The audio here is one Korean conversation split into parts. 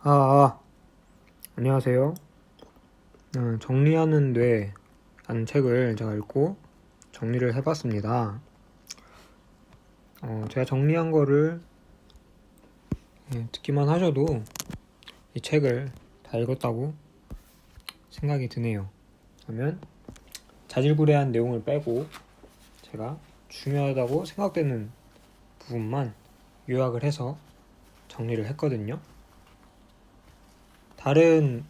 아, 아, 안녕하세요. 정리하는 뇌라는 책을 제가 읽고 정리를 해봤습니다. 제가 정리한 거를 듣기만 하셔도 이 책을 다 읽었다고 생각이 드네요. 그러면 자질구레한 내용을 빼고 제가 중요하다고 생각되는 부분만 요약을 해서 정리를 했거든요. 다른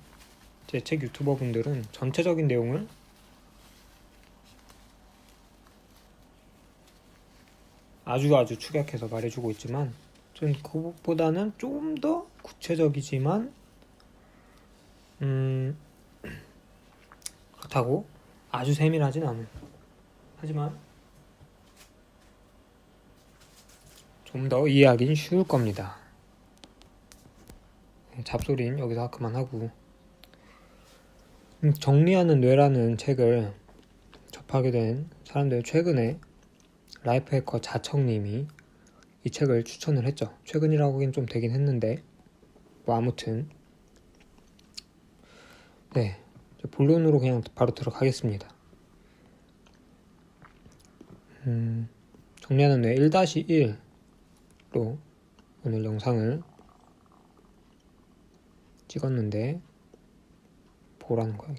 제 책 유튜버 분들은 전체적인 내용을 아주 축약해서 말해주고 있지만 전 그것보다는 좀 더 구체적이지만 그렇다고 아주 세밀하진 않은, 하지만 좀 더 이해하긴 쉬울 겁니다. 잡소리는 여기서 그만하고, 정리하는 뇌라는 책을 접하게 된 사람들, 최근에 라이프해커 자청님이 이 책을 추천을 했죠. 최근이라고 하긴 좀 되긴 했는데 뭐 아무튼 네, 본론으로 그냥 바로 들어가겠습니다. 정리하는 뇌 1-1로 오늘 영상을 찍었는데 보라는 거예요.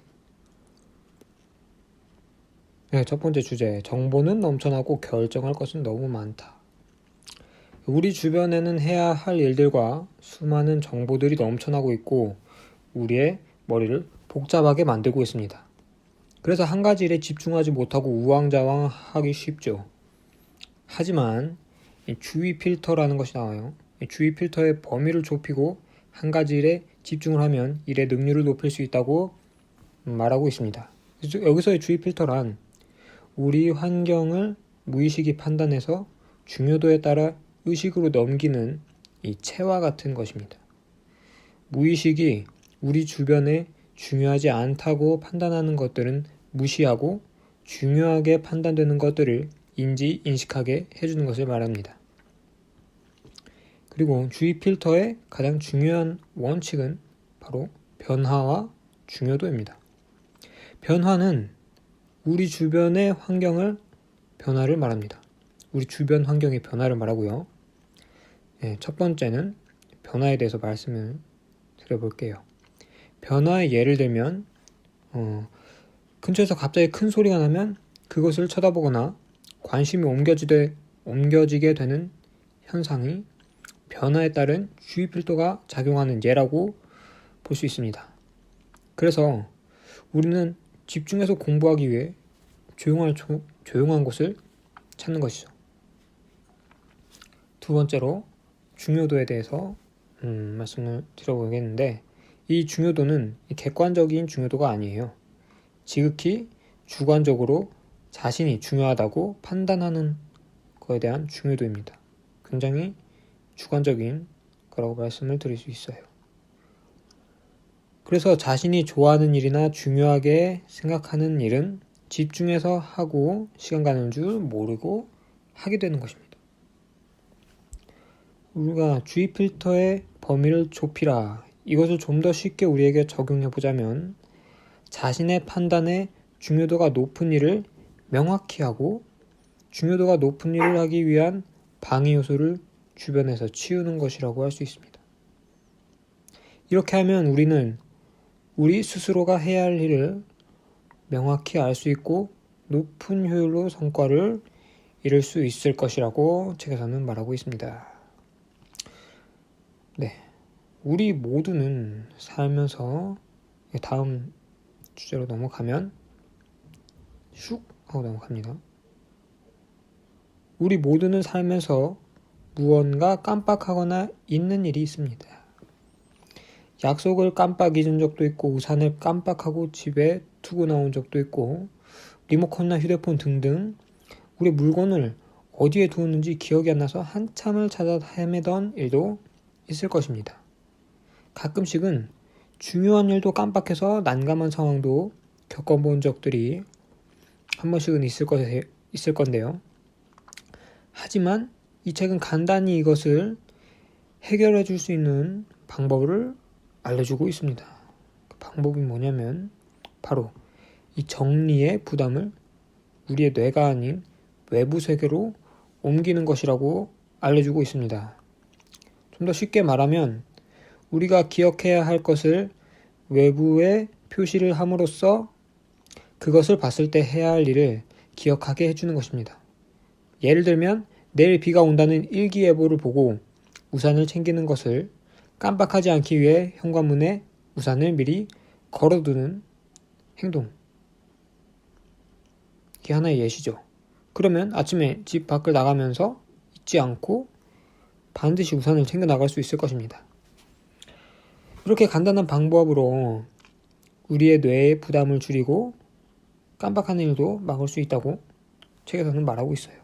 네, 첫 번째 주제, 정보는 넘쳐나고 결정할 것은 너무 많다. 우리 주변에는 해야 할 일들과 수많은 정보들이 넘쳐나고 있고 우리의 머리를 복잡하게 만들고 있습니다. 그래서 한 가지 일에 집중하지 못하고 우왕좌왕하기 쉽죠. 하지만 이 주의 필터라는 것이 나와요. 이 주의 필터의 범위를 좁히고 한 가지 일에 집중을 하면 일의 능률을 높일 수 있다고 말하고 있습니다. 여기서의 주의 필터란 우리 환경을 무의식이 판단해서 중요도에 따라 의식으로 넘기는 이 체와 같은 것입니다. 무의식이 우리 주변에 중요하지 않다고 판단하는 것들은 무시하고 중요하게 판단되는 것들을 인식하게 해주는 것을 말합니다. 그리고 주의 필터의 가장 중요한 원칙은 바로 변화와 중요도입니다. 변화는 우리 주변의 환경을 변화를 말합니다. 우리 주변 환경의 변화를 말하고요. 첫 번째는 변화에 대해서 말씀을 드려볼게요. 변화의 예를 들면 근처에서 갑자기 큰 소리가 나면 그것을 쳐다보거나 관심이 옮겨지게 되는 현상이 변화에 따른 주의 필터가 작용하는 예라고 볼 수 있습니다. 그래서 우리는 집중해서 공부하기 위해 조용한 곳을 찾는 것이죠. 두 번째로 중요도에 대해서 말씀을 드려보겠는데, 이 중요도는 객관적인 중요도가 아니에요. 지극히 주관적으로 자신이 중요하다고 판단하는 것에 대한 중요도입니다. 굉장히 주관적인 거라고 말씀을 드릴 수 있어요. 그래서 자신이 좋아하는 일이나 중요하게 생각하는 일은 집중해서 하고 시간 가는 줄 모르고 하게 되는 것입니다. 우리가 주의 필터의 범위를 좁히라, 이것을 좀 더 쉽게 우리에게 적용해 보자면 자신의 판단에 중요도가 높은 일을 명확히 하고 중요도가 높은 일을 하기 위한 방해 요소를 주변에서 치우는 것이라고 할 수 있습니다. 이렇게 하면 우리는 우리 스스로가 해야 할 일을 명확히 알 수 있고 높은 효율로 성과를 이룰 수 있을 것이라고 책에서는 말하고 있습니다. 네, 우리 모두는 살면서, 다음 주제로 넘어가면 슉 하고 넘어갑니다. 우리 모두는 살면서 무언가 깜빡하거나 잊는 일이 있습니다. 약속을 깜빡 잊은 적도 있고 우산을 깜빡하고 집에 두고 나온 적도 있고 리모컨이나 휴대폰 등등 우리 물건을 어디에 두었는지 기억이 안 나서 한참을 찾아 헤매던 일도 있을 것입니다. 가끔씩은 중요한 일도 깜빡해서 난감한 상황도 겪어본 적들이 한 번씩은 있을 건데요. 하지만 이 책은 간단히 이것을 해결해 줄 수 있는 방법을 알려주고 있습니다. 그 방법이 뭐냐면 바로 이 정리의 부담을 우리의 뇌가 아닌 외부 세계로 옮기는 것이라고 알려주고 있습니다. 좀 더 쉽게 말하면 우리가 기억해야 할 것을 외부에 표시를 함으로써 그것을 봤을 때 해야 할 일을 기억하게 해주는 것입니다. 예를 들면 내일 비가 온다는 일기예보를 보고 우산을 챙기는 것을 깜빡하지 않기 위해 현관문에 우산을 미리 걸어두는 행동. 이게 하나의 예시죠. 그러면 아침에 집 밖을 나가면서 잊지 않고 반드시 우산을 챙겨 나갈 수 있을 것입니다. 이렇게 간단한 방법으로 우리의 뇌의 부담을 줄이고 깜빡하는 일도 막을 수 있다고 책에서는 말하고 있어요.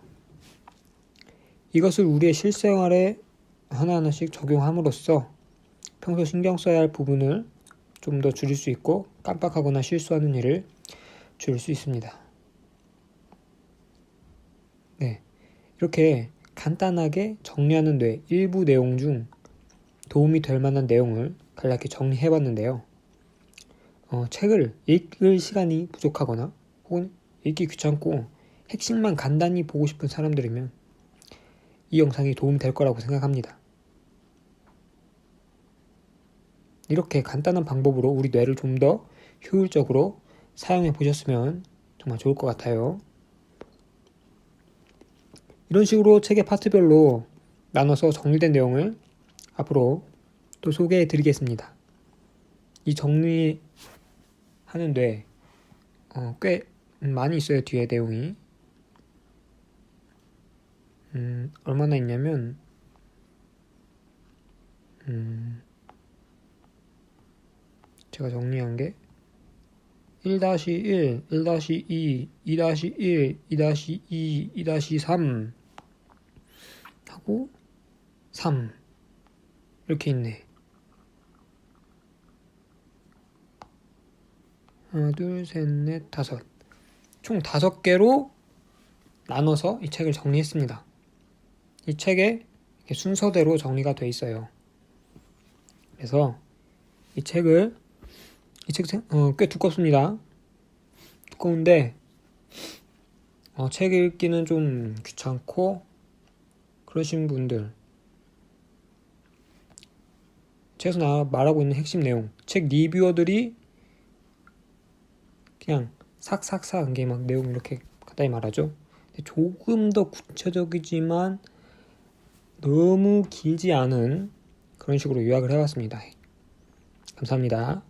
이것을 우리의 실생활에 하나하나씩 적용함으로써 평소 신경 써야 할 부분을 좀 더 줄일 수 있고 깜빡하거나 실수하는 일을 줄일 수 있습니다. 네, 이렇게 간단하게 정리하는 뇌 일부 내용 중 도움이 될 만한 내용을 간략히 정리해봤는데요. 책을 읽을 시간이 부족하거나 혹은 읽기 귀찮고 핵심만 간단히 보고 싶은 사람들이면 이 영상이 도움이 될 거라고 생각합니다. 이렇게 간단한 방법으로 우리 뇌를 좀 더 효율적으로 사용해 보셨으면 정말 좋을 것 같아요. 이런 식으로 책의 파트별로 나눠서 정리된 내용을 앞으로 또 소개해 드리겠습니다. 이 정리하는 뇌 꽤 많이 있어요. 뒤에 내용이 얼마나 있냐면 제가 정리한 게 1-1, 1-2, 2-1, 2-2, 2-3 하고 3 이렇게 있네. 하나, 둘, 셋, 넷, 다섯. 총 5개로 나눠서 이 책을 정리했습니다. 이 책에 이렇게 순서대로 정리가 돼 있어요. 그래서 이 책 꽤 두껍습니다. 두꺼운데 책 읽기는 좀 귀찮고 그러신 분들, 책에서 말하고 있는 핵심 내용, 책 리뷰어들이 그냥 삭삭삭 이게 막 내용 이렇게 간단히 말하죠. 조금 더 구체적이지만 너무 길지 않은 그런 식으로 요약을 해봤습니다. 감사합니다.